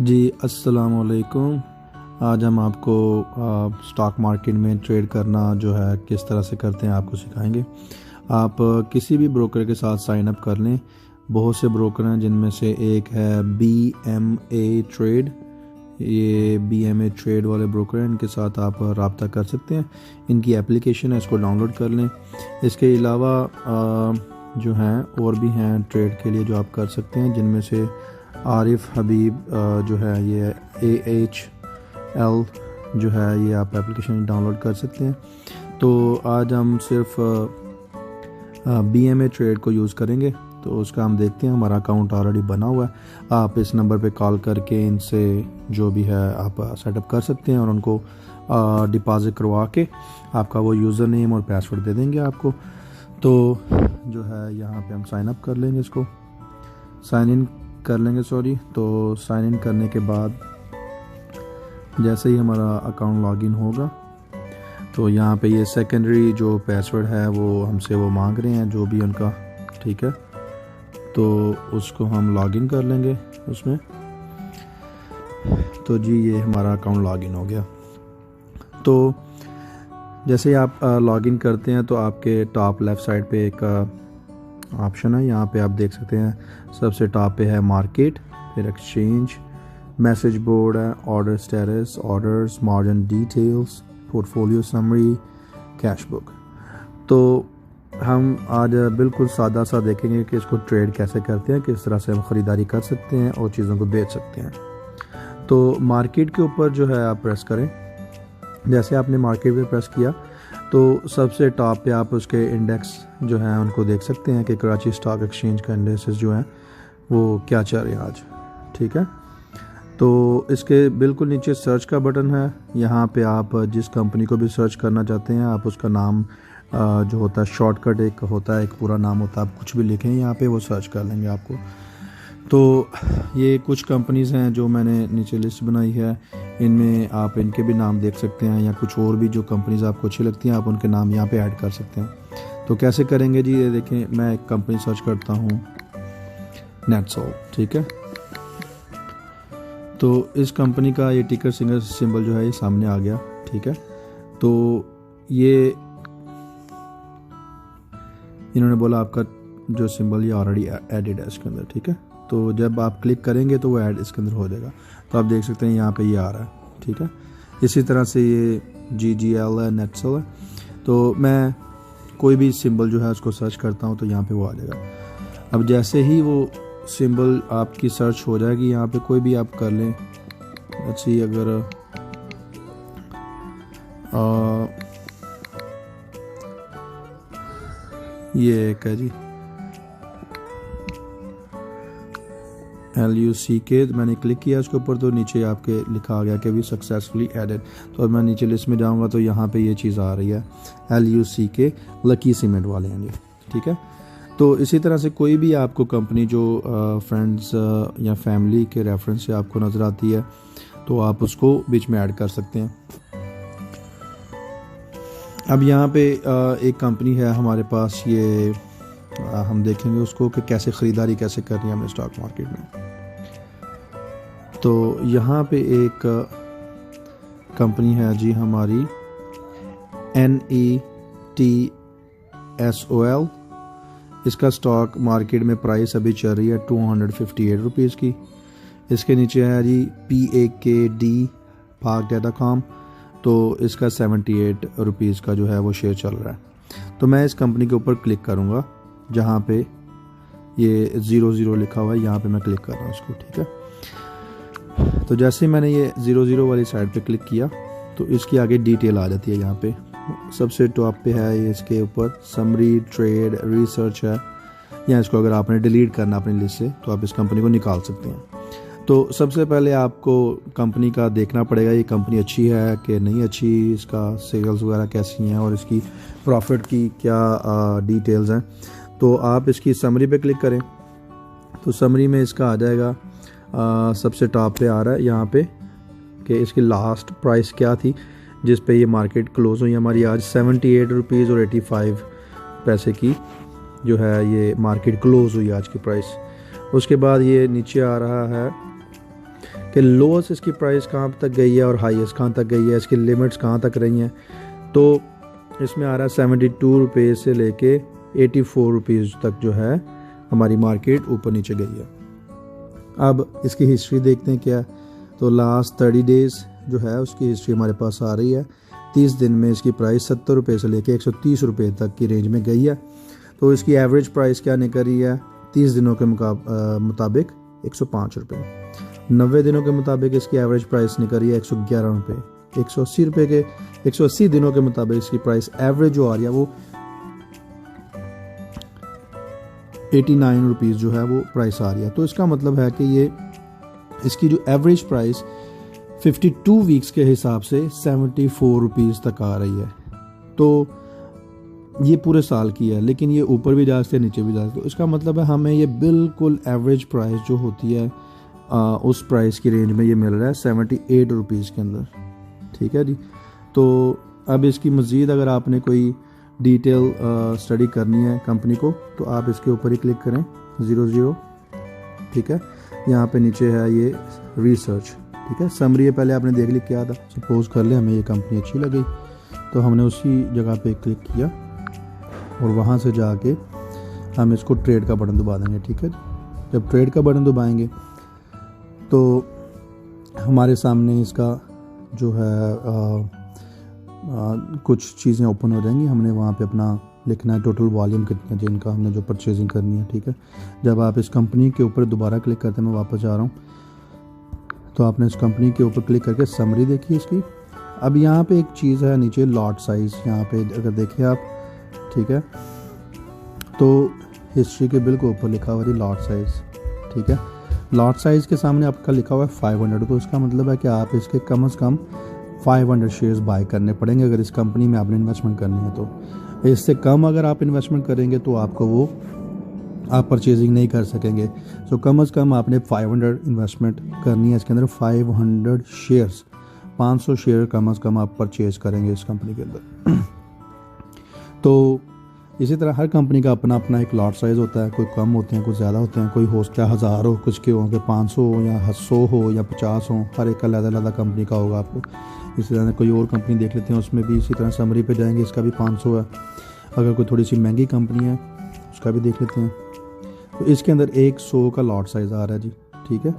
जी अस्सलाम वालेकुम। आज हम आपको स्टॉक मार्केट में ट्रेड करना जो है किस तरह से करते हैं आपको सिखाएंगे। आप किसी भी ब्रोकर के साथ साइन अप कर लें। बहुत से ब्रोकर हैं जिनमें से एक है BMA ट्रेड। ये BMA ट्रेड वाले ब्रोकर हैं, इनके साथ आप रब्ता कर सकते हैं। इनकी एप्लीकेशन है, इसको डाउनलोड कर लें। इसके अलावा जो हैं और भी हैं ट्रेड के लिए जो आप कर सकते हैं, जिनमें से आरिफ हबीब जो है ये AHL जो है ये आप एप्लीकेशन डाउनलोड कर सकते हैं। तो आज हम सिर्फ BMA ट्रेड को यूज़ करेंगे, तो उसका हम देखते हैं। हमारा अकाउंट ऑलरेडी बना हुआ है। आप इस नंबर पे कॉल करके इनसे जो भी है आप सेटअप कर सकते हैं और उनको डिपॉजिट करवा के आपका वो यूज़र नेम और पासवर्ड दे देंगे आपको। तो जो है यहाँ पे हम साइन अप कर लेंगे, इसको साइन इन कर लेंगे तो साइन इन करने के बाद जैसे ही हमारा अकाउंट लॉगिन होगा तो यहाँ पे ये सेकेंडरी जो पासवर्ड है वो हमसे वो मांग रहे हैं, जो भी उनका, ठीक है। तो उसको हम लॉगिन कर लेंगे उसमें। तो जी ये हमारा अकाउंट लॉगिन हो गया। तो जैसे ही आप लॉगिन करते हैं तो आपके टॉप लेफ़्ट साइड पे एक ऑप्शन है, यहाँ पे आप देख सकते हैं। सबसे टॉप पे है मार्केट, फिर एक्सचेंज, मैसेज बोर्ड है, order status, orders, margin details, portfolio summary, cash book. तो हम आज बिल्कुल सादा सा देखेंगे कि इसको ट्रेड कैसे करते हैं, किस तरह से हम ख़रीदारी कर सकते हैं और चीज़ों को बेच सकते हैं। तो मार्केट के ऊपर जो है आप प्रेस करें। जैसे आपने मार्केट पे प्रेस किया तो सबसे टॉप पे आप उसके इंडेक्स जो हैं उनको देख सकते हैं कि कराची स्टॉक एक्सचेंज का इंडेक्सेस जो हैं वो क्या चल रहे हैं आज, ठीक है। तो इसके बिल्कुल नीचे सर्च का बटन है। यहाँ पे आप जिस कंपनी को भी सर्च करना चाहते हैं आप उसका नाम जो होता है, शॉर्टकट एक होता है, एक पूरा नाम होता है, आप कुछ भी लिखें यहाँ पे वो सर्च कर लेंगे आपको। तो ये कुछ कंपनीज़ हैं जो मैंने नीचे लिस्ट बनाई है, इनमें आप इनके भी नाम देख सकते हैं, या कुछ और भी जो कंपनीज़ आपको अच्छी लगती हैं आप उनके नाम यहाँ पे ऐड कर सकते हैं। तो कैसे करेंगे जी, ये देखें, मैं एक कंपनी सर्च करता हूँ, नेटसोल, ठीक है। तो इस कंपनी का ये टिकर सिंबल जो है ये सामने आ गया, ठीक है। तो ये इन्होंने बोला आपका जो सिंबल ये ऑलरेडी एडिड है इसके अंदर, ठीक है। तो जब आप क्लिक करेंगे तो वो ऐड इसके अंदर हो जाएगा। तो आप देख सकते हैं यहाँ पे ये आ रहा है, ठीक है। इसी तरह से ये GGL है, नेटसोल है। तो मैं कोई भी सिंबल जो है उसको सर्च करता हूँ तो यहाँ पे वो आ जाएगा। अब जैसे ही वो सिंबल आपकी सर्च हो जाएगी, यहाँ पे कोई भी आप कर लें। अच्छी अगर ये एक है जी LUCK, मैंने क्लिक किया उसके ऊपर तो नीचे आपके लिखा आ गया कि भी सक्सेसफुली एडेड। तो अब मैं नीचे लिस्ट में जाऊंगा तो यहाँ पे ये चीज़ आ रही है, LUCK, लकी सीमेंट वाले हैं ये, ठीक है। तो इसी तरह से कोई भी आपको कंपनी जो फ्रेंड्स या फैमिली के रेफरेंस से आपको नज़र आती है तो आप उसको बीच में ऐड कर सकते हैं। अब यहाँ पे एक कंपनी है हमारे पास, ये हम देखेंगे उसको कि कैसे ख़रीदारी कैसे करनी है हमें स्टॉक मार्केट में। तो यहाँ पे एक कंपनी है जी हमारी, NETSOL। इसका स्टॉक मार्केट में प्राइस अभी चल रही है 258 रुपीज़ की। इसके नीचे है जी PAKD, पाक डाटाकॉम। तो इसका 78 रुपीज़ का जो है वो शेयर चल रहा है। तो मैं इस कंपनी के ऊपर क्लिक करूँगा, जहाँ पे ये 00 लिखा हुआ है, यहाँ पे मैं क्लिक कर रहा हूँ उसको, ठीक है। तो जैसे ही मैंने ये 00 वाली साइड पे क्लिक किया तो इसकी आगे डिटेल आ जाती है। यहाँ पे सबसे टॉप पे है ये, इसके ऊपर समरी, ट्रेड, रिसर्च है। या इसको अगर आपने डिलीट करना अपनी लिस्ट से तो आप इस कंपनी को निकाल सकते हैं। तो सबसे पहले आपको कंपनी का देखना पड़ेगा ये कंपनी अच्छी है कि नहीं अच्छी, इसका सेल्स वगैरह कैसी हैं और इसकी प्रॉफिट की क्या डिटेल्स हैं। तो आप इसकी समरी पे क्लिक करें तो समरी में इसका आ जाएगा, सबसे टॉप पे आ रहा है यहाँ पे कि इसकी लास्ट प्राइस क्या थी जिस पे ये मार्केट क्लोज हुई हमारी आज 78 रुपीज़ और 85 पैसे की जो है ये मार्केट क्लोज हुई आज की प्राइस। उसके बाद ये नीचे आ रहा है कि लोएस्ट इसकी प्राइस कहाँ तक गई है और हाईएस्ट कहाँ तक गई है, इसकी लिमिट्स कहाँ तक रही हैं। तो इसमें आ रहा है 72 रुपये से लेके 84 रुपीज़ तक जो है हमारी मार्केट ऊपर नीचे गई है। अब इसकी हिस्ट्री देखते हैं क्या। तो लास्ट 30 डेज़ जो है उसकी हिस्ट्री हमारे पास आ रही है। 30 दिन में इसकी प्राइस 70 रुपये से लेके 130 रुपये तक की रेंज में गई है। तो इसकी एवरेज प्राइस क्या निकल रही है 30 दिनों के मुताबिक 105 रुपये। 90 दिनों के मुताबिक इसकी एवरेज प्राइस निकल रही है 111 रुपये। 180 रुपये के 180 दिनों के मुताबिक इसकी प्राइस एवरेज जो आ रही है वो 89 रुपीज़ जो है वो प्राइस आ रही है। तो इसका मतलब है कि ये इसकी जो एवरेज प्राइस 52 वीक्स के हिसाब से 74 रुपीज़ तक आ रही है। तो ये पूरे साल की है, लेकिन ये ऊपर भी जा सकते हैं नीचे भी जा सकते हैं। तो इसका मतलब है हमें ये बिल्कुल एवरेज प्राइस जो होती है उस प्राइस की रेंज में ये मिल रहा है 78 रुपीज़ के अंदर। ठीक है जी। तो अब इसकी मज़ीद अगर आपने कोई डिटेल स्टडी करनी है कंपनी को तो आप इसके ऊपर ही क्लिक करें 00। ठीक है, यहाँ पे नीचे है ये रिसर्च। ठीक है, समरी है पहले आपने देख ली क्या था। सपोज कर ले हमें ये कंपनी अच्छी लगी तो हमने उसी जगह पे क्लिक किया और वहाँ से जाके हम इसको ट्रेड का बटन दबा देंगे। ठीक है, जब ट्रेड का बटन दबाएंगे तो हमारे सामने इसका जो है कुछ चीज़ें ओपन हो जाएंगी। हमने वहाँ पे अपना लिखना है टोटल वॉल्यूम कितना है जिनका हमने जो परचेजिंग करनी है। ठीक है, जब आप इस कंपनी के ऊपर दोबारा क्लिक करते हैं, मैं वापस जा रहा हूँ, तो आपने इस कंपनी के ऊपर क्लिक करके समरी देखी इसकी। अब यहाँ पे एक चीज़ है नीचे लॉट साइज़, यहाँ पे अगर देखें आप, ठीक है, तो हिस्ट्री के बिल्कुल ऊपर लिखा हुआ है लॉट साइज़। ठीक है, लॉट साइज़ के सामने आपका लिखा हुआ है 500। तो इसका मतलब है कि आप इसके कम से कम 500 शेयर्स बाय करने पड़ेंगे अगर इस कंपनी में आपने इन्वेस्टमेंट करनी है। तो इससे कम अगर आप इन्वेस्टमेंट करेंगे तो आपको वो आप परचेजिंग नहीं कर सकेंगे। तो कम से कम आपने 500 इन्वेस्टमेंट करनी है इसके अंदर। 500 शेयर्स, 500 शेयर कम से कम आप परचेज करेंगे इस कंपनी के अंदर। तो इसी तरह हर कंपनी का अपना अपना एक लॉट साइज़ होता है। कोई कम होते हैं, कुछ ज़्यादा होते हैं, कोई हो सकता है 1000 हो, कुछ के होंगे 500 हो या 100 हो या 50 हो। हर एक का अलग कंपनी का होगा आपको। इसी तरह कोई और कंपनी देख लेते हैं, उसमें भी इसी तरह समरी पे जाएंगे, इसका भी 500 है। अगर कोई थोड़ी सी महंगी कंपनी है उसका भी देख लेते हैं, तो इसके अंदर 100 का लॉट साइज़ आ रहा है जी। ठीक है,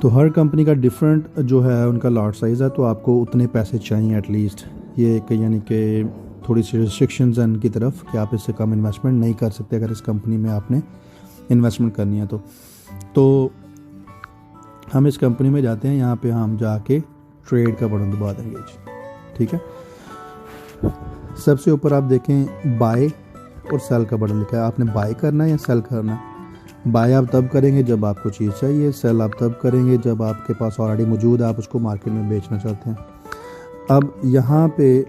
तो हर कंपनी का डिफरेंट जो है उनका लॉट साइज़ है, तो आपको उतने पैसे चाहिए एटलीस्ट। ये एक यानी कि थोड़ी सी रिस्ट्रिक्शंस हैं इनकी तरफ कि आप इससे कम इन्वेस्टमेंट नहीं कर सकते अगर इस कंपनी में आपने इन्वेस्टमेंट करनी है तो हम इस कंपनी में जाते हैं। यहाँ पे हम जाके ट्रेड का बटन दबा देंगे जी। ठीक है, सबसे ऊपर आप देखें बाय और सेल का बटन लिखा है। आपने बाय करना है या सेल करना है। बाय आप तब करेंगे जब आपको चीज़ चाहिए, सेल आप तब करेंगे जब आपके पास ऑलरेडी मौजूद है, आप उसको मार्केट में बेचना चाहते हैं। अब यहाँ पे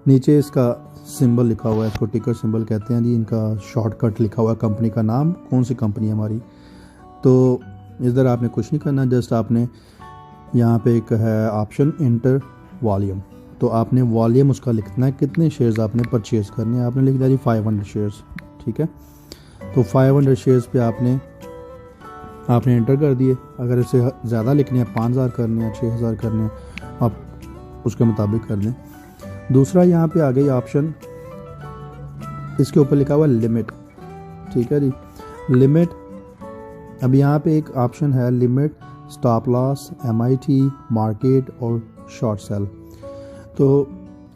नीचे इसका सिंबल लिखा हुआ है, इसको टिकर सिंबल कहते हैं जी। इनका शॉर्टकट लिखा हुआ है कंपनी का नाम, कौन सी कंपनी है हमारी। तो इधर आपने कुछ नहीं करना, जस्ट आपने यहाँ पे एक है ऑप्शन इंटर वॉल्यूम, तो आपने वॉल्यूम उसका लिखना है, कितने शेयर्स आपने परचेज़ करने हैं। आपने लिख दिया जी 500 शेयर्स। ठीक है, तो 500 शेयर्स पे आपने इंटर कर दिए। अगर इससे ज़्यादा लिखने हैं, 5000 करने हैं, 6000 करने हैं, आप उसके मुताबिक कर दें। दूसरा यहाँ पे आ गई ऑप्शन, इसके ऊपर लिखा हुआ लिमिट। ठीक है जी, लिमिट। अब यहाँ पे एक ऑप्शन है limit, stop loss, MIT, market और शॉर्ट सेल। तो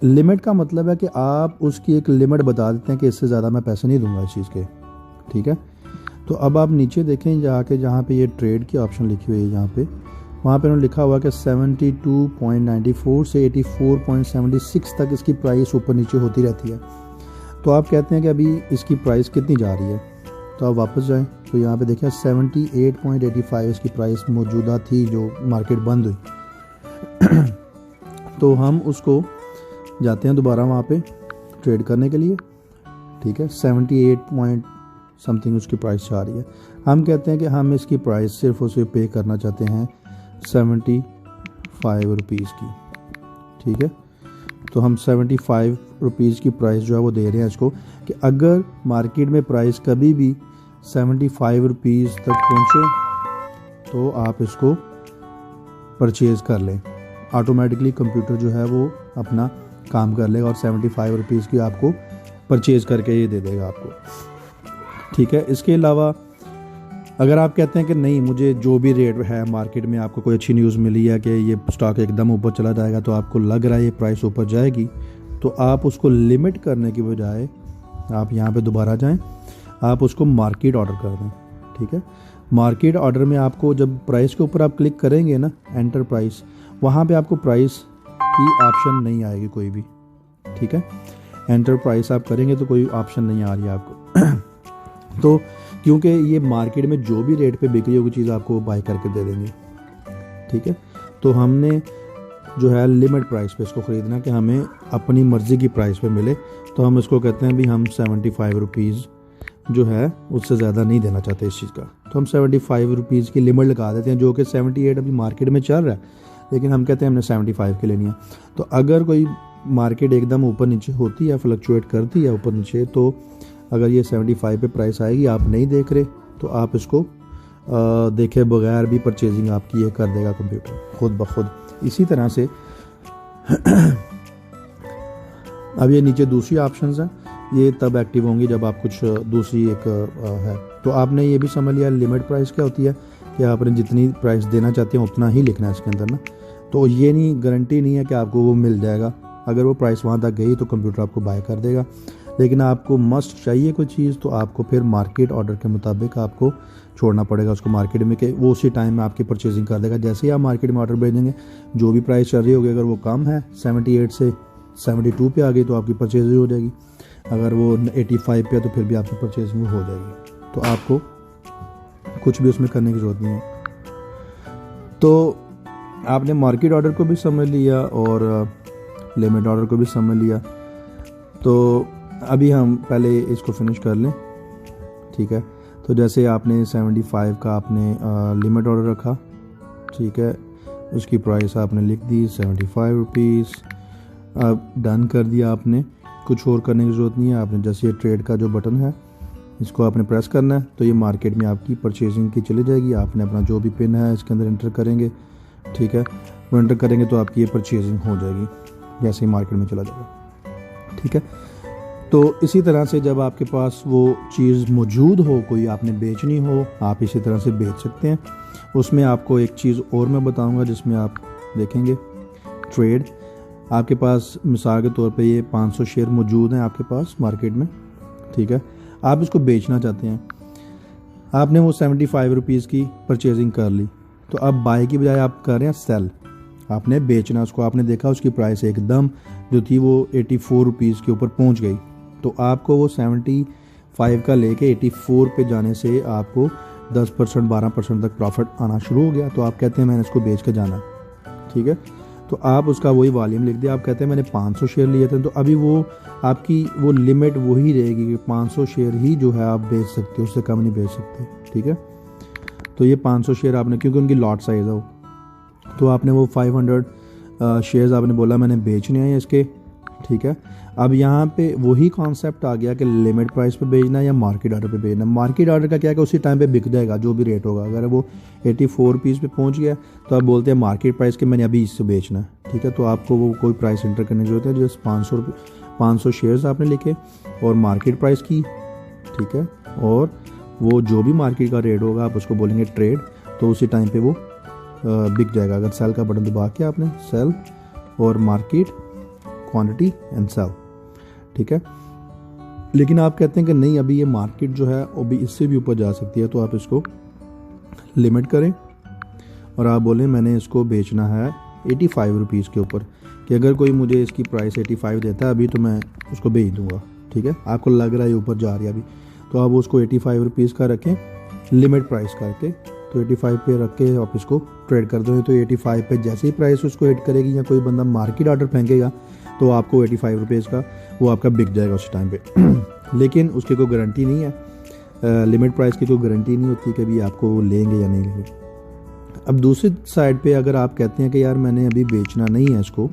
लिमिट का मतलब है कि आप उसकी एक लिमिट बता देते हैं कि इससे ज़्यादा मैं पैसे नहीं दूंगा इस चीज़ के। ठीक है, तो अब आप नीचे देखें जाके जहाँ पे ये ट्रेड की ऑप्शन लिखी हुई है, यहाँ पे वहाँ पे उन्होंने लिखा हुआ कि 72.94 से 84.76 तक इसकी प्राइस ऊपर नीचे होती रहती है। तो आप कहते हैं कि अभी इसकी प्राइस कितनी जा रही है, तो आप वापस जाएं तो यहाँ पे देखिए 78.85 इसकी प्राइस मौजूदा थी जो मार्केट बंद हुई। तो हम उसको जाते हैं दोबारा वहाँ पे ट्रेड करने के लिए। ठीक है, 78 पॉइंट समथिंग उसकी प्राइस जा रही है। हम कहते हैं कि हम इसकी प्राइस सिर्फ उसे पे करना चाहते हैं 75 रुपीज़ की। ठीक है, तो हम 75 रुपीज़ की प्राइस जो है वो दे रहे हैं इसको कि अगर मार्केट में प्राइस कभी भी 75 रुपीज़ तक पहुँचे तो आप इसको परचेज़ कर लें, ऑटोमेटिकली कंप्यूटर जो है वो अपना काम कर लेगा और 75 रुपीज़ की आपको परचेज़ करके ये दे देगा आपको, ठीक है। इसके अलावा अगर आप कहते हैं कि नहीं, मुझे जो भी रेट है मार्केट में, आपको कोई अच्छी न्यूज़ मिली है कि ये स्टॉक एकदम ऊपर चला जाएगा, तो आपको लग रहा है ये प्राइस ऊपर जाएगी, तो आप उसको लिमिट करने की बजाय आप यहाँ पे दोबारा जाएं, आप उसको मार्केट ऑर्डर कर दें, ठीक है। मार्केट ऑर्डर में आपको जब प्राइस के ऊपर आप क्लिक करेंगे ना, एंटर प्राइस, वहाँ पे आपको प्राइस की ऑप्शन नहीं आएगी कोई भी, ठीक है। एंटर प्राइस आप करेंगे तो कोई ऑप्शन नहीं आ रही है आपको तो क्योंकि ये मार्केट में जो भी रेट पे बिक रही होगी चीज़ आपको बाय करके दे देंगे, ठीक है। तो हमने जो है लिमिट प्राइस पे इसको ख़रीदना कि हमें अपनी मर्ज़ी की प्राइस पे मिले, तो हम इसको कहते हैं भी हम 75 रुपीज़ जो है उससे ज़्यादा नहीं देना चाहते इस चीज़ का, तो हम 75 रुपीज़ की लिमिट लगा देते हैं, जो कि 78 अभी मार्केट में चल रहा है, लेकिन हम कहते हैं हमने 75 की लेनी है। तो अगर कोई मार्केट एकदम ऊपर नीचे होती है, फ्लक्चुएट करती है ऊपर नीचे, तो अगर ये 75 पे प्राइस आएगी, आप नहीं देख रहे, तो आप इसको देखे बगैर भी परचेजिंग आपकी ये कर देगा कंप्यूटर खुद ब खुद। इसी तरह से अब ये नीचे दूसरी ऑप्शंस हैं, ये तब एक्टिव होंगी जब आप कुछ दूसरी एक है। तो आपने ये भी समझ लिया लिमिट प्राइस क्या होती है, कि आपने जितनी प्राइस देना चाहते हैं उतना ही लिखना है इसके अंदर ना। तो ये नहीं, गारंटी नहीं है कि आपको वो मिल जाएगा, अगर वो प्राइस वहाँ तक गई तो कंप्यूटर आपको बाय कर देगा, लेकिन आपको मस्ट चाहिए कोई चीज़ तो आपको फिर मार्केट ऑर्डर के मुताबिक आपको छोड़ना पड़ेगा उसको मार्केट में, कि वो उसी टाइम में आपकी परचेजिंग कर देगा। जैसे ही आप मार्केट में ऑर्डर भेजेंगे, जो भी प्राइस चल रही होगी, अगर वो कम है 78 से 72 पे आ गई तो आपकी परचेजिंग हो जाएगी, अगर वो 85 पे है तो फिर भी आपकी परचेजिंग हो जाएगी। तो आपको कुछ भी उसमें करने की ज़रूरत नहीं है। तो आपने मार्केट ऑर्डर को भी समझ लिया और लिमिट ऑर्डर को भी समझ लिया। तो अभी हम पहले इसको फिनिश कर लें, ठीक है। तो जैसे आपने 75 का आपने लिमिट ऑर्डर रखा, ठीक है, उसकी प्राइस आपने लिख दी 75 रुपीज़, अब डन कर दिया आपने, कुछ और करने की ज़रूरत नहीं है। आपने जैसे ये ट्रेड का जो बटन है इसको आपने प्रेस करना है, तो ये मार्केट में आपकी परचेजिंग की चली जाएगी। आपने अपना जो भी पिन है इसके अंदर एंटर करेंगे, ठीक है, वो एंटर करेंगे तो आपकी ये परचेजिंग हो जाएगी जैसे ही मार्केट में चला जाएगा, ठीक है। तो इसी तरह से जब आपके पास वो चीज़ मौजूद हो, कोई आपने बेचनी हो, आप इसी तरह से बेच सकते हैं। उसमें आपको एक चीज़ और मैं बताऊंगा जिसमें आप देखेंगे ट्रेड, आपके पास मिसाल के तौर पे ये 500 शेयर मौजूद हैं आपके पास मार्केट में, ठीक है। आप इसको बेचना चाहते हैं, आपने वो 75 रुपीज़ की परचेजिंग कर ली, तो अब बाय की बजाय आप कर रहे हैं सेल, आपने बेचना उसको। आपने देखा उसकी प्राइस एकदम जो थी वो 84 रुपीज़ के ऊपर पहुंच गई, तो आपको वो 75 का लेके 84 पे जाने से आपको 10% 12% तक प्रॉफिट आना शुरू हो गया। तो आप कहते हैं मैंने इसको बेच के जाना, ठीक है। तो आप उसका वही वॉल्यूम लिख दिया, आप कहते हैं मैंने 500 शेयर लिए थे, तो अभी वो आपकी वो लिमिट वही रहेगी कि 500 शेयर ही जो है आप बेच सकते हो, उससे कम नहीं बेच सकते, ठीक है। तो ये 500 शेयर आपने, क्योंकि उनकी लॉट साइज़ है वो, तो आपने वो 500 शेयर्स आपने बोला मैंने बेचने हैं इसके, ठीक है। अब यहाँ पे वही कॉन्सेप्ट आ गया कि लिमिट प्राइस पे बेचना या मार्केट ऑर्डर पे बेचना। मार्केट ऑर्डर का क्या है कि उसी टाइम पे बिक जाएगा जो भी रेट होगा। अगर वो 84 रुपीज़ पे पहुँच गया तो आप बोलते हैं मार्केट प्राइस के मैंने अभी इससे बेचना है, ठीक है। तो आपको वो कोई प्राइस इंटर करने की जरूरत है, जस्ट 500 शेयर्स आपने लिखे और मार्केट प्राइस की, ठीक है, और वो जो भी मार्केट का रेट होगा आप उसको बोलेंगे ट्रेड, तो उसी टाइम पे वो बिक जाएगा। अगर सेल का बटन दबा के आपने सेल और मार्केट क्वांटिटी एंड सेल, ठीक है। लेकिन आप कहते हैं कि नहीं अभी ये मार्केट जो है वो भी इससे भी ऊपर जा सकती है, तो आप इसको लिमिट करें और आप बोलें मैंने इसको बेचना है 85 रुपीज़ के ऊपर, कि अगर कोई मुझे इसकी प्राइस 85 देता है अभी तो मैं उसको बेच दूंगा, ठीक है। आपको लग रहा है ऊपर जा रही है अभी, तो आप उसको 85 रुपीज़ का रखें लिमिट प्राइस करके, तो 85 पे रख के आप इसको ट्रेड कर दो। तो 85 पे जैसे ही प्राइस उसको हिट करेगी या कोई बंदा मार्केट ऑर्डर फेंकेगा तो आपको 85 रुपीज़ का वो आपका बिक जाएगा उस टाइम पे। लेकिन उसकी कोई गारंटी नहीं है, लिमिट प्राइस की कोई गारंटी नहीं होती कि भी आपको वो लेंगे या नहीं लेंगे। अब दूसरी साइड पे अगर आप कहते हैं कि यार मैंने अभी बेचना नहीं है इसको,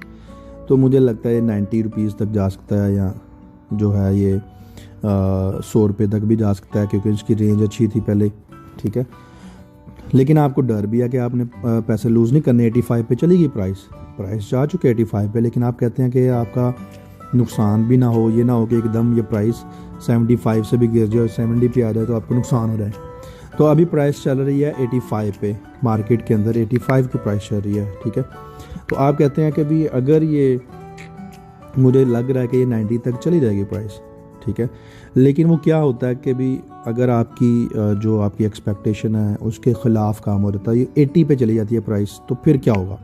तो मुझे लगता है 90 रुपीज़ तक जा सकता है, या जो है ये 100 रुपये तक भी जा सकता है, क्योंकि इसकी रेंज अच्छी थी पहले, ठीक है। लेकिन आपको डर भी है कि आपने पैसे लूज़ नहीं करने, 85 पे चलेगी प्राइस जा चुके 85 पे, लेकिन आप कहते हैं कि आपका नुकसान भी ना हो, ये ना हो कि एकदम ये प्राइस 75 से भी गिर जाए और 70 पे आ जाए तो आपको नुकसान हो जाए। तो अभी प्राइस चल रही है 85 पे, मार्केट के अंदर 85 की प्राइस चल रही है, ठीक है। तो आप कहते हैं कि भी अगर ये मुझे लग रहा है कि ये 90 तक चली जाएगी प्राइस, ठीक है, लेकिन वो क्या होता है कि भी अगर आपकी जो आपकी एक्सपेक्टेशन है उसके ख़िलाफ़ काम हो जाता है, ये 80 पे चली जाती है प्राइस, तो फिर क्या होगा?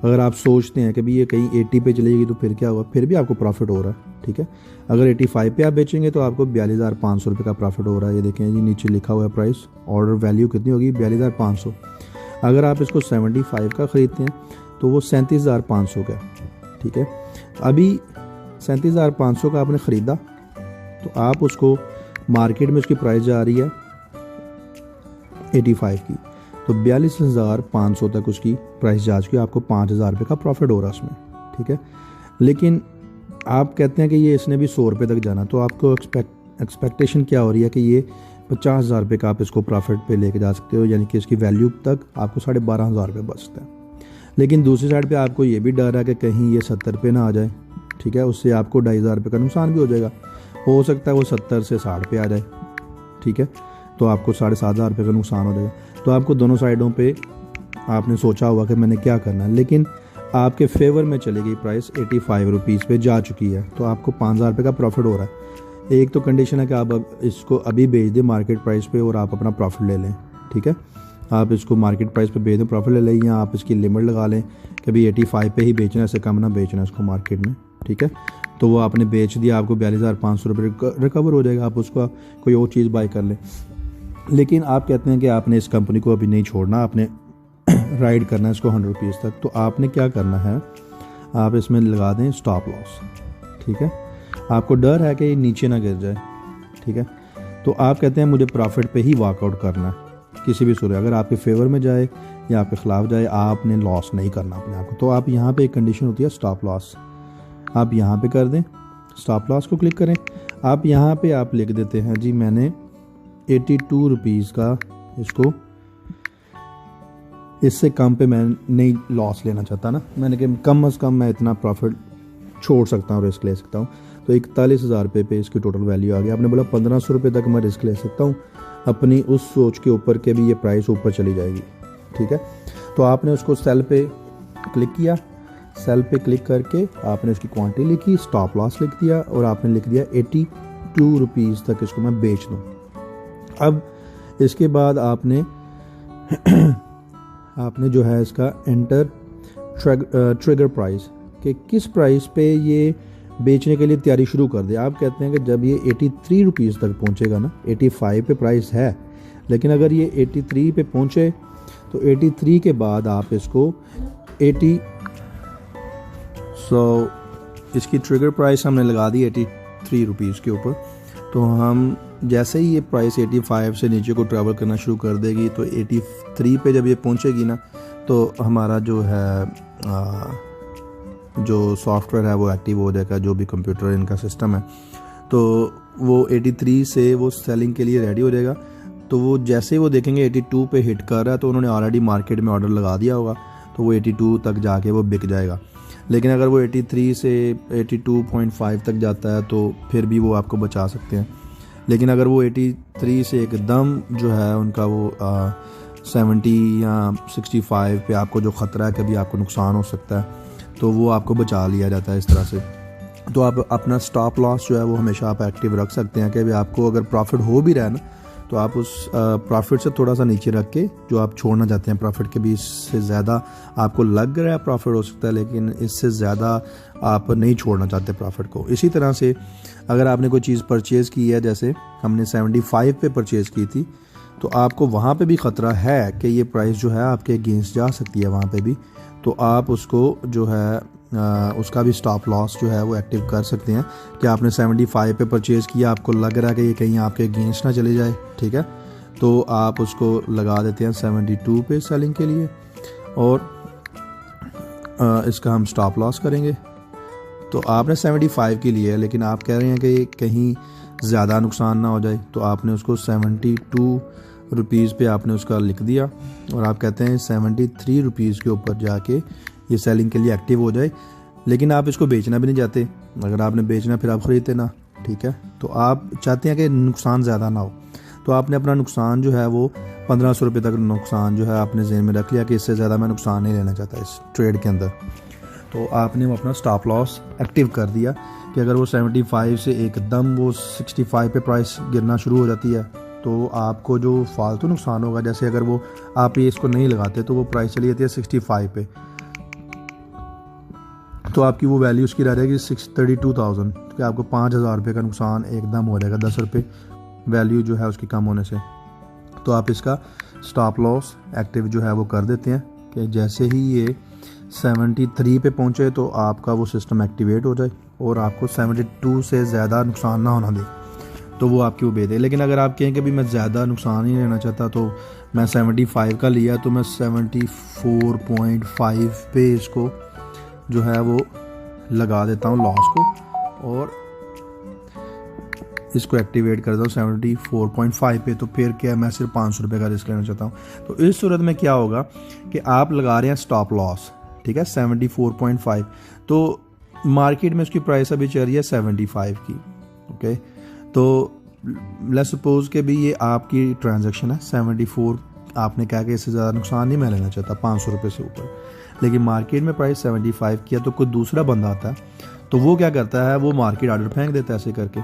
अगर आप सोचते हैं कि भी ये कहीं 80 पे चलेगी तो फिर क्या होगा, फिर भी आपको प्रॉफिट हो रहा है, ठीक है। अगर 85 पे आप बेचेंगे तो आपको 42,500 रुपये का प्रॉफिट हो रहा है। ये देखें जी, नीचे लिखा हुआ है प्राइस, ऑर्डर वैल्यू कितनी होगी, 42,500। अगर आप इसको 75 का ख़रीदते हैं तो वो 37,500 का, ठीक है। अभी 37,500 का आपने ख़रीदा तो आप उसको मार्केट में उसकी प्राइस जा रही है 85 की, तो 42,500 तक उसकी प्राइस जा चुकी है, आपको 5,000 रुपये का प्रॉफिट हो रहा है उसमें, ठीक है। लेकिन आप कहते हैं कि ये इसने भी 100 रुपये तक जाना, तो आपको एक्सपेक्टेशन क्या हो रही है कि ये 50,000 रुपये का आप इसको प्रॉफिट पे लेके जा सकते हो, यानी कि इसकी वैल्यू तक आपको 12,500 रुपये बचता है। लेकिन दूसरी साइड पे आपको ये भी डर है कि कहीं ये 70 पे ना आ जाए, ठीक है, उससे आपको 2,500 रुपये का नुकसान भी हो जाएगा। हो सकता है वो 70 से 60 पे आ जाए, ठीक है, तो आपको 7,500 रुपये का नुकसान हो जाएगा। तो आपको दोनों साइडों पे आपने सोचा होगा कि मैंने क्या करना है, लेकिन आपके फेवर में चली गई प्राइस 85 रुपीज़ पे जा चुकी है, तो आपको 5,000 रुपये का प्रॉफिट हो रहा है। एक तो कंडीशन है कि आप अब इसको अभी बेच दें मार्केट प्राइस पे और आप अपना प्रॉफिट ले लें, ठीक है। आप इसको मार्केट प्राइस पे बेच दें, प्रॉफिट ले लें, या आप इसकी लिमिट लगा लें कि भाई 85 पे ही बेचना है, इससे कम ना बेचना है इसको मार्केट में, ठीक है। तो वो आपने बेच दिया, आपको 42,500 रुपये रिकवर हो जाएगा, आप उसका कोई और चीज़ बाई कर लें। लेकिन आप कहते हैं कि आपने इस कंपनी को अभी नहीं छोड़ना, आपने राइड करना है इसको 100 रुपीज़ तक, तो आपने क्या करना है, आप इसमें लगा दें स्टॉप लॉस, ठीक है। आपको डर है कि ये नीचे ना गिर जाए, ठीक है, तो आप कहते हैं मुझे प्रॉफिट पे ही वर्कआउट करना है किसी भी सूरत, अगर आपके फेवर में जाए या आपके ख़िलाफ़ जाए, आपने लॉस नहीं करना अपने आप को। तो आप यहाँ पे एक कंडीशन होती है स्टॉप लॉस, आप यहाँ पे कर दें, स्टॉप लॉस को क्लिक करें। आप यहाँ पे आप लिख देते हैं जी मैंने 82 रुपीज़ का इसको, इससे कम पे मैं नहीं लॉस लेना चाहता ना, मैंने कि कम अज़ कम मैं इतना प्रॉफिट छोड़ सकता हूँ, रिस्क ले सकता हूँ। तो 41,000 रुपये पे इसकी टोटल वैल्यू आ गई। आपने बोला 1,500 रुपये तक मैं रिस्क ले सकता हूँ अपनी उस सोच के ऊपर के भी ये प्राइस ऊपर चली जाएगी, ठीक है। तो आपने उसको सेल पे क्लिक किया, सेल पे क्लिक करके आपने उसकी क्वांटिटी लिखी, स्टॉप लॉस लिख दिया और आपने लिख दिया 82 रुपीज़ तक इसको मैं बेच दूँ। अब इसके बाद आपने जो है इसका एंटर ट्रिगर प्राइस कि किस प्राइस पे ये बेचने के लिए तैयारी शुरू कर दे। आप कहते हैं कि जब ये 83 रुपीज़ तक पहुंचेगा ना, 85 पे प्राइस है, लेकिन अगर ये 83 पे पहुंचे तो 83 के बाद आप इसको 80 इसकी ट्रिगर प्राइस हमने लगा दी 83 रुपीज़ के ऊपर। तो हम जैसे ही ये प्राइस 85 से नीचे को ट्रैवल करना शुरू कर देगी तो 83 पे जब ये पहुंचेगी ना, तो हमारा जो है जो सॉफ्टवेयर है वो एक्टिव हो जाएगा, जो भी कंप्यूटर इनका सिस्टम है, तो वो 83 से वो सेलिंग के लिए रेडी हो जाएगा। तो वो जैसे वो देखेंगे 82 पे हिट कर रहा है तो उन्होंने ऑलरेडी मार्केट में ऑर्डर लगा दिया होगा, तो वो 82 तक जाके वो बिक जाएगा। लेकिन अगर वो 83 से 82.5 तक जाता है तो फिर भी वो आपको बचा सकते हैं। लेकिन अगर वो 83 से एकदम जो है उनका वो 70 या 65 पे आपको जो ख़तरा है कभी आपको नुकसान हो सकता है, तो वो आपको बचा लिया जाता है इस तरह से। तो आप अपना स्टॉप लॉस जो है वो हमेशा आप एक्टिव रख सकते हैं कि आपको अगर प्रॉफिट हो भी रहा है ना, तो आप उस प्रॉफिट से थोड़ा सा नीचे रख के जो आप छोड़ना चाहते हैं प्रॉफिट के भी, इससे ज़्यादा आपको लग रहा है प्रॉफिट हो सकता है, लेकिन इससे ज़्यादा आप नहीं छोड़ना चाहते प्रॉफिट को। इसी तरह से अगर आपने कोई चीज़ परचेज़ की है, जैसे हमने 75 पे परचेज़ की थी, तो आपको वहाँ पे भी ख़तरा है कि ये प्राइस जो है आपके अगेंस्ट जा सकती है वहाँ पे भी, तो आप उसको जो है उसका भी स्टॉप लॉस जो है वो एक्टिव कर सकते हैं कि आपने 75 पे परचेज़ किया, आपको लग रहा है कि ये कहीं आपके अगेंस्ट ना चले जाए, ठीक है, तो आप उसको लगा देते हैं 72 पे सेलिंग के लिए और इसका हम स्टॉप लॉस करेंगे। तो आपने 75 के लिए है, लेकिन आप कह रहे हैं कि कहीं ज़्यादा नुकसान ना हो जाए, तो आपने उसको 72 रुपीज़ पे आपने उसका लिख दिया और आप कहते हैं 73 रुपीज़ के ऊपर जाके ये सेलिंग के लिए एक्टिव हो जाए, लेकिन आप इसको बेचना भी नहीं चाहते। अगर आपने बेचना फिर आप ख़रीदते ना, ठीक है। तो आप चाहते हैं कि नुकसान ज़्यादा ना हो, तो आपने अपना नुकसान जो है वो 1500 रुपये तक नुकसान जो है आपने ज़हन में रख लिया कि इससे ज़्यादा मैं नुकसान नहीं लेना चाहता इस ट्रेड के अंदर। तो आपने वो अपना स्टॉप लॉस एक्टिव कर दिया कि अगर वो 75 से एकदम वो 65 पे प्राइस गिरना शुरू हो जाती है तो आपको जो फालतू नुकसान होगा, जैसे अगर वो आप ये इसको नहीं लगाते तो वो प्राइस चली जाती है 65 पे, तो आपकी वो वैल्यू उसकी रह जाएगी 32,000, कि आपको 5,000 रुपये का नुकसान एकदम हो जाएगा 10 रुपये वैल्यू जो है उसकी कम होने से। तो आप इसका स्टॉप लॉस एक्टिव जो है वो कर देते हैं कि जैसे ही ये 73 पे पहुंचे तो आपका वो सिस्टम एक्टिवेट हो जाए और आपको 72 से ज़्यादा नुकसान ना होना दे, तो वो आपकी वो बेच दे। लेकिन अगर आप कहें कि भी मैं ज़्यादा नुकसान ही लेना चाहता तो मैं 75 का लिया तो मैं 74.5 पे इसको जो है वो लगा देता हूँ लॉस को और इसको एक्टिवेट कर देता हूँ 74.5 पे। तो फिर क्या, मैं सिर्फ 500 रुपये का रिस्क लेना चाहता हूँ। तो इस सूरत में क्या होगा कि आप लगा रहे हैं स्टॉप लॉस, ठीक है, 74.5, तो मार्केट में उसकी प्राइस अभी चल रही है 75 की, ओके। तो लेट्स सपोज के भी ये आपकी ट्रांजैक्शन है 74, आपने कहा कि इससे ज़्यादा नुकसान नहीं मैं लेना चाहता 500 रुपये से ऊपर, लेकिन मार्केट में प्राइस 75 की है। तो कोई दूसरा बंदा आता है तो वो क्या करता है, वो मार्केट ऑर्डर फेंक देता है ऐसे करके,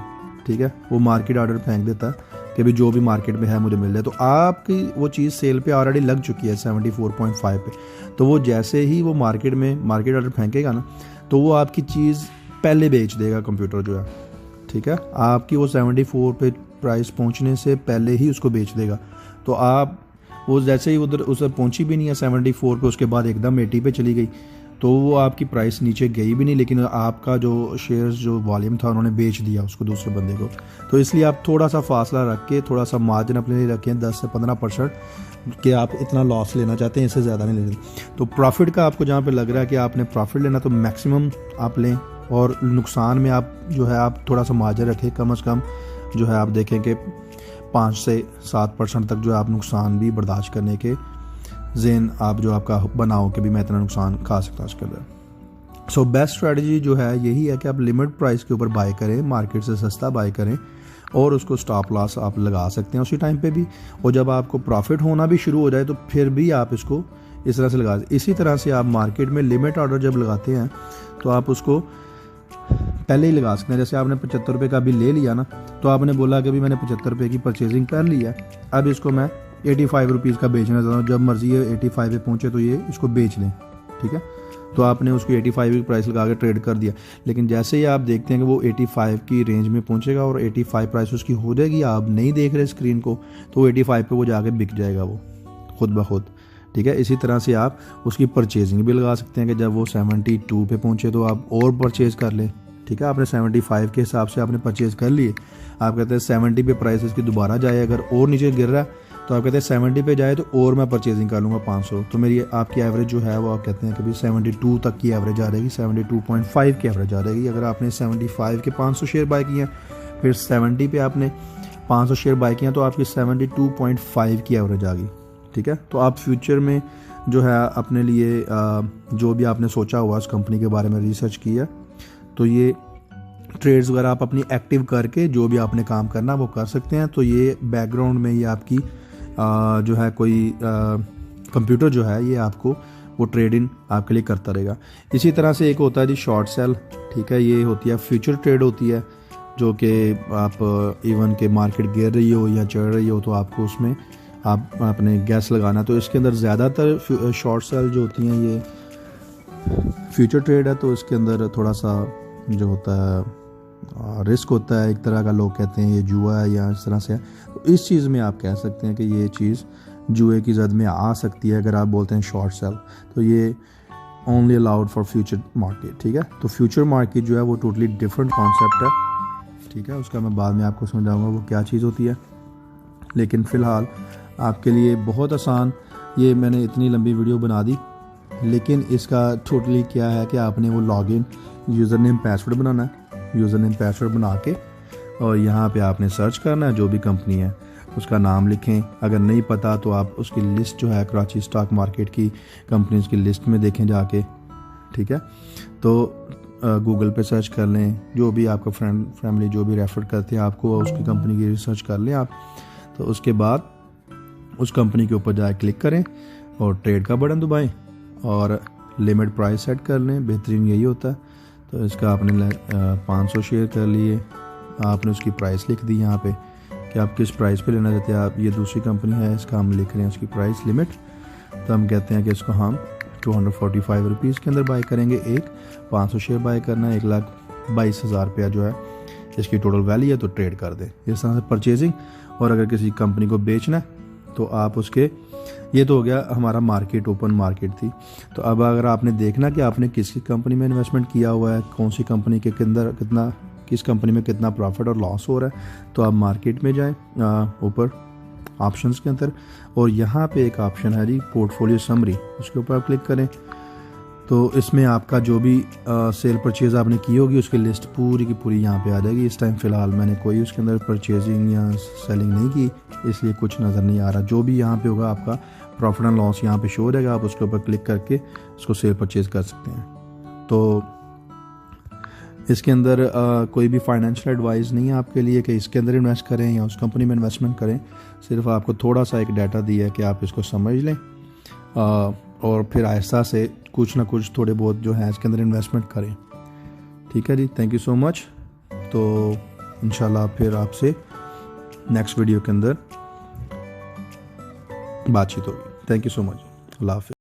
ठीक है, वो मार्केट ऑर्डर फेंक देता है कि भी जो भी मार्केट में है मुझे मिल जाए। तो आपकी वो चीज़ सेल पे ऑलरेडी लग चुकी है 74.5 पे, तो वो जैसे ही वो मार्केट में मार्केट ऑर्डर फेंकेगा ना तो वो आपकी चीज़ पहले बेच देगा कंप्यूटर जो है, ठीक है, आपकी वो 74 पे प्राइस पहुंचने से पहले ही उसको बेच देगा। तो आप वो जैसे ही उधर उसे पहुंची भी नहीं है 74 पे, उसके बाद एकदम 80 पे चली गई तो वो आपकी प्राइस नीचे गई भी नहीं, लेकिन आपका जो शेयर्स जो वॉल्यूम था उन्होंने बेच दिया उसको दूसरे बंदे को। तो इसलिए आप थोड़ा सा फासला रख के थोड़ा सा मार्जिन अपने लिए रखें 10 से 15% कि आप इतना लॉस लेना चाहते हैं, इससे ज़्यादा नहीं लेना। तो प्रॉफिट का आपको जहाँ पे लग रहा है कि आपने प्रॉफिट लेना तो मैक्सिमम आप लें, और नुकसान में आप जो है आप थोड़ा सा मार्जिन रखें, कम से कम जो है आप देखें कि 5 से 7% तक जो है आप नुकसान भी बर्दाश्त करने के ज़हन आप जो आपका बनाओ कि भी मैं इतना नुकसान खा सकता हूँ इसके अंदर। सो बेस्ट स्ट्रेटजी जो है यही है कि आप लिमिट प्राइस के ऊपर बाय करें, मार्केट से सस्ता बाय करें और उसको स्टॉप लॉस आप लगा सकते हैं उसी टाइम पे भी, और जब आपको प्रॉफिट होना भी शुरू हो जाए तो फिर भी आप इसको इस तरह से लगा। इसी तरह से आप मार्केट में लिमिट ऑर्डर जब लगाते हैं तो आप उसको पहले ही लगा सकते हैं। जैसे आपने 75 रुपये का भी ले लिया ना, तो आपने बोला कि अभी मैंने 75 रुपये की परचेजिंग कर ली है, अब इसको मैं 85 रुपीज़ का बेचना चाहता हूँ, जब मर्जी है 85 पे पहुँचे तो ये इसको बेच लें, ठीक है। तो आपने उसको 85 की प्राइस लगा के ट्रेड कर दिया, लेकिन जैसे ही आप देखते हैं कि वो 85 की रेंज में पहुँचेगा और 85 प्राइस उसकी हो जाएगी, आप नहीं देख रहे स्क्रीन को, तो 85 पे वो जाके बिक जाएगा वो खुद ब खुद, ठीक है। इसी तरह से आप उसकी परचेजिंग भी लगा सकते हैं कि जब वो 72 पे पहुँचे तो आप और परचेज़ कर लें, ठीक है। आपने 75 के हिसाब से आपने परचेज़ कर लिए, आप कहते हैं 70 पे प्राइस इसकी दोबारा जाए, अगर और नीचे गिर रहा है तो आप कहते हैं 70 पे जाए तो और मैं परचेजिंग कर लूँगा 500, तो मेरी आपकी एवरेज जो है वो आप कहते हैं कि भाई 72 तक की एवरेज आ रहेगी, 72.5 की एवरेज आ रहेगी। अगर आपने 75 के 500 शेयर बाय किए हैं, फिर 70 पे आपने 500 शेयर बाय किए हैं, तो आपकी 72.5 की एवरेज आ गई, ठीक है। तो आप फ्यूचर में जो है अपने लिए जो भी आपने सोचा हुआ उस कंपनी के बारे में रिसर्च किया, तो ये ट्रेड्स वगैरह आप अपनी एक्टिव करके जो भी आपने काम करना वो कर सकते हैं। तो ये बैकग्राउंड में ये आपकी जो है कोई कंप्यूटर जो है ये आपको वो ट्रेडिंग आपके लिए करता रहेगा। इसी तरह से एक होता है जी शॉर्ट सेल, ठीक है, ये होती है फ्यूचर ट्रेड होती है, जो कि आप इवन के मार्केट गिर रही हो या चढ़ रही हो तो आपको उसमें आप अपने गैस लगाना। तो इसके अंदर ज़्यादातर शॉर्ट सेल जो होती हैं ये फ्यूचर ट्रेड है, तो इसके अंदर थोड़ा सा जो होता है रिस्क होता है एक तरह का, लोग कहते हैं ये जुआ है या इस तरह से है। तो इस चीज़ में आप कह सकते हैं कि ये चीज़ जुए की जद में आ सकती है। अगर आप बोलते हैं शॉर्ट सेल, तो ये only allowed for future market, ठीक है। तो फ्यूचर मार्केट जो है वो टोटली डिफरेंट कॉन्सेप्ट है, ठीक है, उसका मैं बाद में आपको समझाऊंगा वो क्या चीज़ होती है। लेकिन फ़िलहाल आपके लिए बहुत आसान, ये मैंने इतनी लंबी वीडियो बना दी, लेकिन इसका टोटली क्या है कि आपने वो लॉगिन यूज़र नेम पासवर्ड बनाना है, यूज़र नेम पासवर्ड बना के और यहाँ पे आपने सर्च करना है जो भी कंपनी है, उसका नाम लिखें। अगर नहीं पता तो आप उसकी लिस्ट जो है कराची स्टॉक मार्केट की कंपनीज की लिस्ट में देखें जाके, ठीक है। तो गूगल पे सर्च कर लें, जो भी आपका फ्रेंड फैमिली जो भी रेफ़र करते हैं आपको उसकी कंपनी की रिसर्च कर लें आप। तो उसके बाद उस कंपनी के ऊपर जाए क्लिक करें और ट्रेड का बटन दबाएं और लिमिट प्राइस सेट कर लें, बेहतरीन यही होता है। तो इसका आपने 500 शेयर कर लिए, आपने उसकी प्राइस लिख दी यहाँ पे कि आप किस प्राइस पे लेना चाहते हैं। आप ये दूसरी कंपनी है, इसका हम लिख रहे हैं उसकी प्राइस लिमिट। तो हम कहते हैं कि इसको हम 245 रुपीज़ के अंदर बाय करेंगे। 500 शेयर बाय करना है, 1,22,000 रुपया जो है इसकी टोटल वैल्यू है, तो ट्रेड कर दें इस तरह से परचेजिंग। और अगर किसी कंपनी को बेचना है तो आप उसके, ये तो हो गया हमारा मार्केट, ओपन मार्केट थी। तो अब अगर आपने देखना कि आपने किसकी कंपनी में इन्वेस्टमेंट किया हुआ है, कौन सी कंपनी के अंदर कितना, किस कंपनी में कितना प्रॉफिट और लॉस हो रहा है, तो आप मार्केट में जाएं ऊपर ऑप्शंस के अंदर, और यहाँ पे एक ऑप्शन है जी पोर्टफोलियो समरी, उसके ऊपर आप क्लिक करें। तो इसमें आपका जो भी सेल परचेज़ आपने की होगी उसकी लिस्ट पूरी की पूरी यहाँ पे आ जाएगी। इस टाइम फ़िलहाल मैंने कोई उसके अंदर परचेजिंग या सेलिंग नहीं की, इसलिए कुछ नज़र नहीं आ रहा। जो भी यहाँ पे होगा आपका प्रॉफिट एंड लॉस यहाँ पे शो हो जाएगा, आप उसके ऊपर क्लिक करके उसको सेल परचेज़ कर सकते हैं। तो इसके अंदर कोई भी फाइनेंशियल एडवाइस नहीं है आपके लिए कि इसके अंदर इन्वेस्ट करें या उस कंपनी में इन्वेस्टमेंट करें। सिर्फ आपको थोड़ा सा एक डाटा दिया है कि आप इसको समझ लें और फिर आहिस्ता से कुछ ना कुछ थोड़े बहुत जो है इसके अंदर इन्वेस्टमेंट करें, ठीक है जी। Thank you so much. तो इंशाल्लाह फिर आपसे नेक्स्ट वीडियो के अंदर बातचीत होगी। Thank you so much. अल्लाह हाफ़िज़।